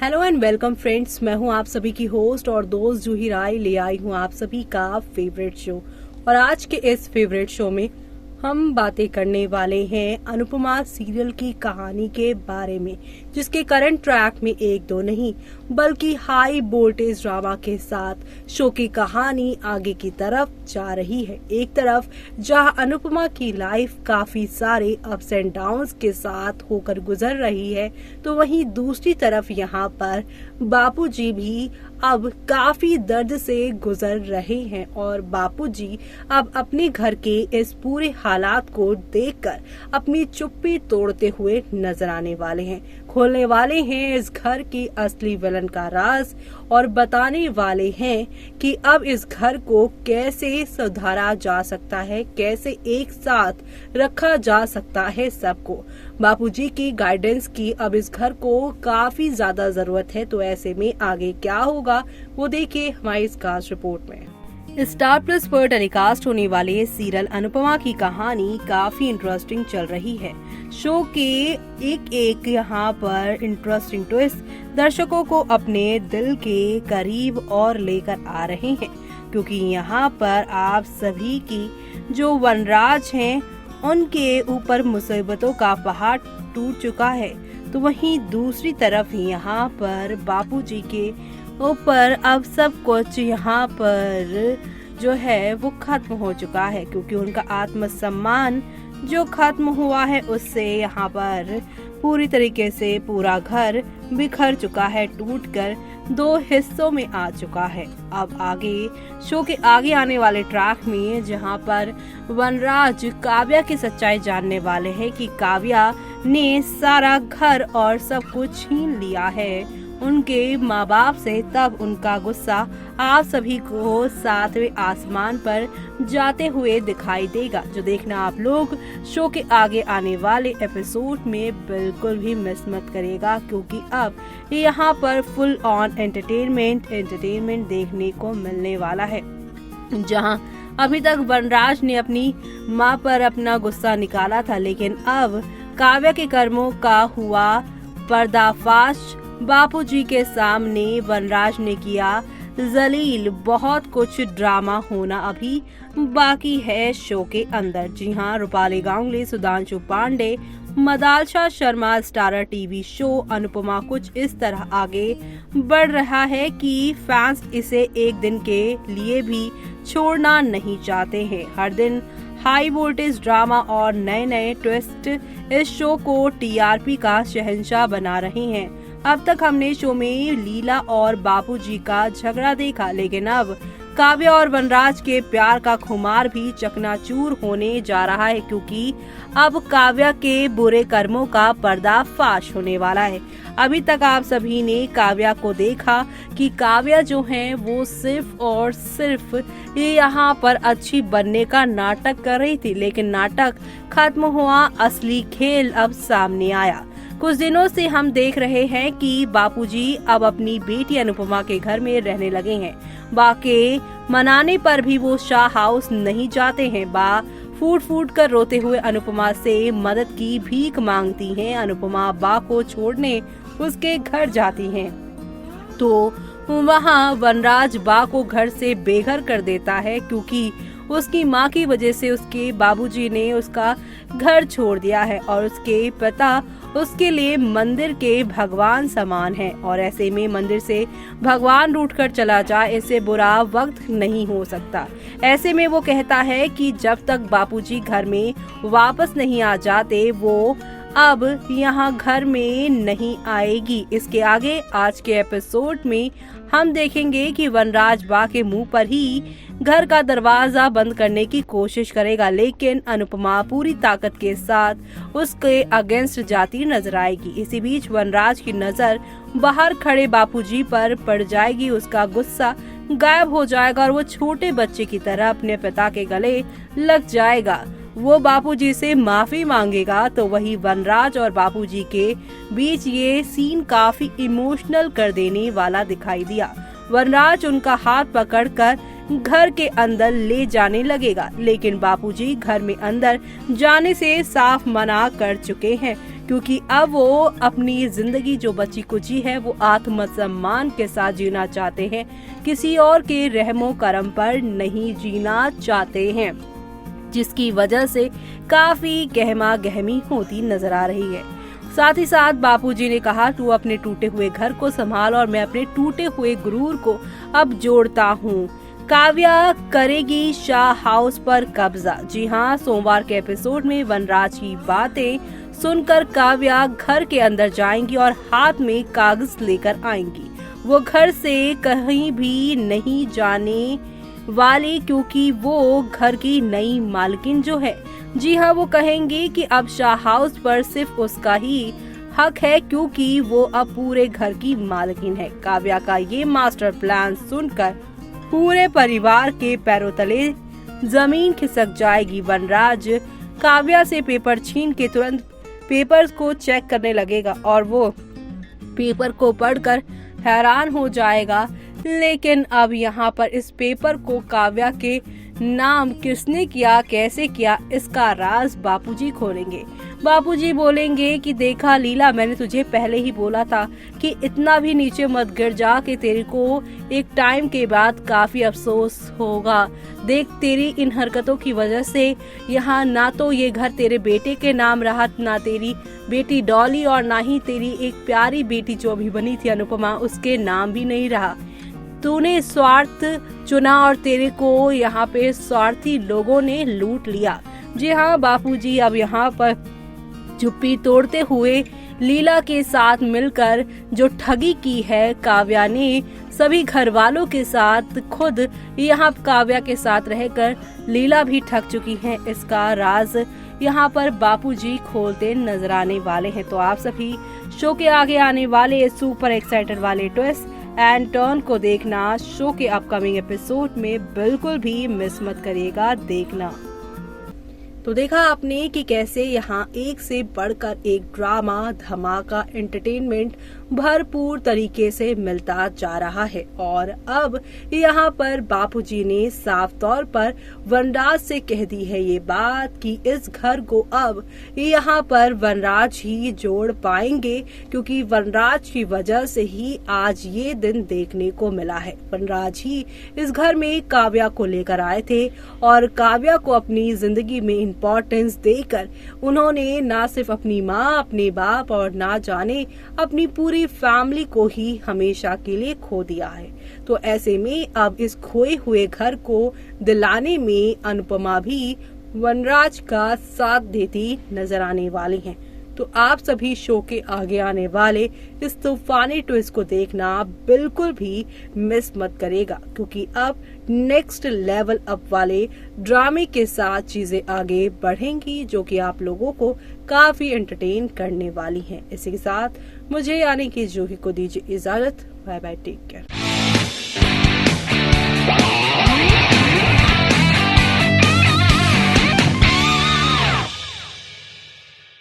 Hello and welcome friends, मैं हूं आप सभी की होस्ट और दोस्त जूही राय। ले आई हूं आप सभी का फेवरेट शो। और आज के इस फेवरेट शो में हम बातें करने वाले हैं अनुपमा सीरियल की कहानी के बारे में, जिसके करंट ट्रैक में एक दो नहीं बल्कि हाई वोल्टेज ड्रामा के साथ शो की कहानी आगे की तरफ जा रही है। एक तरफ जहां अनुपमा की लाइफ काफी सारे अप्स एंड डाउन्स के साथ होकर गुजर रही है, तो वहीं दूसरी तरफ यहां पर बापूजी भी अब काफी दर्द से गुजर रहे हैं और बापूजी अब अपने घर के इस पूरे हालात को देखकर अपनी चुप्पी तोड़ते हुए नजर आने वाले हैं। खोलने वाले हैं इस घर की असली विलन का राज और बताने वाले हैं कि अब इस घर को कैसे सुधारा जा सकता है, कैसे एक साथ रखा जा सकता है सबको। बापूजी की गाइडेंस की अब इस घर को काफी ज्यादा जरूरत है, तो ऐसे में आगे क्या होगा वो देखिए हमारी इस खास रिपोर्ट में। स्टार प्लस पर टेलीकास्ट होने वाले सीरियल अनुपमा की कहानी काफी इंटरेस्टिंग चल रही है। शो के एक यहाँ पर इंटरेस्टिंग ट्विस्ट दर्शकों को अपने दिल के करीब और लेकर आ रहे हैं, क्योंकि यहाँ पर आप सभी की जो वनराज हैं उनके ऊपर मुसीबतों का पहाड़ टूट चुका है, तो वहीं दूसरी तरफ यहाँ पर बापूजी के ऊपर अब सब कुछ यहाँ पर जो है वो खत्म हो चुका है, क्योंकि उनका आत्मसम्मान जो खत्म हुआ है उससे यहाँ पर पूरी तरीके से पूरा घर बिखर चुका है, टूटकर दो हिस्सों में आ चुका है। अब आगे शो के आगे आने वाले ट्रैक में जहाँ पर वनराज काव्या की सच्चाई जानने वाले हैं कि काव्या ने सारा घर और सब कुछ छीन लिया है उनके माँ बाप से, तब उनका गुस्सा आप सभी को सातवें आसमान पर जाते हुए दिखाई देगा, जो देखना आप लोग शो के आगे आने वाले एपिसोड में बिल्कुल भी मिस मत करेगा, क्योंकि अब यहाँ पर फुल ऑन एंटरटेनमेंट देखने को मिलने वाला है। जहाँ अभी तक वनराज ने अपनी माँ पर अपना गुस्सा निकाला था, लेकिन अब काव्या के कर्मों का हुआ पर्दाफाश बापूजी के सामने वनराज ने किया जलील। बहुत कुछ ड्रामा होना अभी बाकी है शो के अंदर। जी हाँ, Rupali Ganguly, Sudhanshu Pandey, Madalsa Sharma starrer TV show Anupamaa कुछ इस तरह आगे बढ़ रहा है कि फैंस इसे एक दिन के लिए भी छोड़ना नहीं चाहते हैं। हर दिन हाई वोल्टेज ड्रामा और नए नए ट्विस्ट इस शो को टीआरपी का शहंशाह बना रहे हैं। अब तक हमने शो में लीला और बापूजी का झगड़ा देखा, लेकिन अब काव्या और वनराज के प्यार का खुमार भी चकनाचूर होने जा रहा है, क्योंकि अब काव्या के बुरे कर्मों का पर्दाफाश होने वाला है। अभी तक आप सभी ने काव्या को देखा कि काव्या जो है वो सिर्फ और सिर्फ ये यहाँ पर अच्छी बनने का नाटक कर रही थी, लेकिन नाटक खत्म हुआ, असली खेल अब सामने आया। कुछ दिनों से हम देख रहे हैं कि बापूजी अब अपनी बेटी अनुपमा के घर में रहने लगे हैं। बाकी मनाने पर भी वो शाह हाउस नहीं जाते हैं। फूट फूट कर रोते हुए अनुपमा से मदद की भीख मांगती हैं। अनुपमा बा को छोड़ने उसके घर जाती हैं, तो वहाँ वनराज बा को घर से बेघर कर देता है, क्योंकि उसकी माँ की वजह से उसके बाबूजी ने उसका घर छोड़ दिया है और उसके पिता उसके लिए मंदिर के भगवान समान है। और ऐसे में मंदिर से भगवान रूठ कर चला जाए, इससे बुरा वक्त नहीं हो सकता। ऐसे में वो कहता है कि जब तक बापूजी घर में वापस नहीं आ जाते वो अब यहाँ घर में नहीं आएगी। इसके आगे आज के एपिसोड में हम देखेंगे कि वनराज बा के मुंह पर ही घर का दरवाजा बंद करने की कोशिश करेगा, लेकिन अनुपमा पूरी ताकत के साथ उसके अगेंस्ट जाती नजर आएगी। इसी बीच वनराज की नजर बाहर खड़े बापूजी पर पड़ जाएगी, उसका गुस्सा गायब हो जाएगा और वो छोटे बच्चे की तरह अपने पिता के गले लग जाएगा। वो बापूजी से माफी मांगेगा, तो वही वनराज और बापूजी के बीच ये सीन काफी इमोशनल कर देने वाला दिखाई दिया। वनराज उनका हाथ पकड़कर घर के अंदर ले जाने लगेगा, लेकिन बापूजी घर में अंदर जाने से साफ मना कर चुके हैं, क्योंकि अब वो अपनी जिंदगी जो बची कुची है वो आत्मसम्मान के साथ जीना चाहते हैं, किसी और के रहमो करम पर नहीं जीना चाहते हैं, जिसकी वजह से काफी गहमा गहमी होती नजर आ रही है। साथ ही साथ बापूजी ने कहा, तू अपने टूटे हुए घर को संभाल और मैं अपने टूटे हुए गुरूर को अब जोड़ता हूँ। काव्या करेगी शाह हाउस पर कब्जा। जी हाँ, सोमवार के एपिसोड में वनराज की बातें सुनकर काव्या घर के अंदर जाएंगी और हाथ में कागज लेकर आएंगी। वो घर से कहीं भी नहीं जाने वाले, क्योंकि वो घर की नई मालकिन जो है, जी हाँ, वो कहेंगे कि अब शाह हाउस पर सिर्फ उसका ही हक है, क्योंकि वो अब पूरे घर की मालकिन है। काव्या का ये मास्टर प्लान सुनकर पूरे परिवार के पैरों तले जमीन खिसक जाएगी। वनराज काव्या से पेपर छीन के तुरंत पेपर्स को चेक करने लगेगा और वो पेपर को पढ़कर हैरान हो जाएगा। लेकिन अब यहाँ पर इस पेपर को काव्या के नाम किसने किया, कैसे किया, इसका राज बापूजी खोलेंगे। बापूजी बोलेंगे कि देखा लीला, मैंने तुझे पहले ही बोला था कि इतना भी नीचे मत गिर जा कि तेरे को एक टाइम के बाद काफी अफसोस होगा। देख, तेरी इन हरकतों की वजह से यहाँ ना तो ये घर तेरे बेटे के नाम रहा, ना तेरी बेटी डॉली और ना ही तेरी एक प्यारी बेटी जो अभी बनी थी अनुपमा, उसके नाम भी नहीं रहा। तूने स्वार्थ चुना और तेरे को यहाँ पे स्वार्थी लोगों ने लूट लिया। जी हाँ, बापूजी अब यहाँ पर चुप्पी तोड़ते हुए लीला के साथ मिलकर जो ठगी की है काव्या ने सभी घर वालों के साथ, खुद यहाँ काव्या के साथ रहकर लीला भी ठग चुकी है, इसका राज यहाँ पर बापूजी खोलते नजर आने वाले हैं। तो आप सभी शो के आगे आने वाले सुपर एक्साइटेड वाले ट्विस्ट एंड टर्न को देखना शो के अपकमिंग एपिसोड में बिल्कुल भी मिस मत करिएगा देखना। तो देखा आपने कि कैसे यहाँ एक से बढ़कर एक ड्रामा, धमाका, एंटरटेनमेंट भरपूर तरीके से मिलता जा रहा है। और अब यहाँ पर बापूजी ने साफ तौर पर वनराज से कह दी है ये बात कि इस घर को अब यहाँ पर वनराज ही जोड़ पाएंगे, क्योंकि वनराज की वजह से ही आज ये दिन देखने को मिला है। वनराज ही इस घर में काव्या को लेकर आए थे और काव्या को अपनी जिंदगी में इम्पोर्टेंस देकर उन्होंने न सिर्फ अपनी माँ, अपने बाप और ना जाने अपनी पूरी फैमिली को ही हमेशा के लिए खो दिया है। तो ऐसे में अब इस खोए हुए घर को दिलाने में अनुपमा भी वनराज का साथ देती नजर आने वाली हैं। तो आप सभी शो के आगे आने वाले इस तूफानी ट्विस्ट को देखना बिल्कुल भी मिस मत करेगा, क्योंकि अब नेक्स्ट लेवल अप वाले ड्रामे के साथ चीजें आगे बढ़ेंगी, जो कि आप लोगों को काफी एंटरटेन करने वाली हैं। इसी के साथ मुझे यानी कि जूही को दीजिए इजाजत। Bye bye, take care.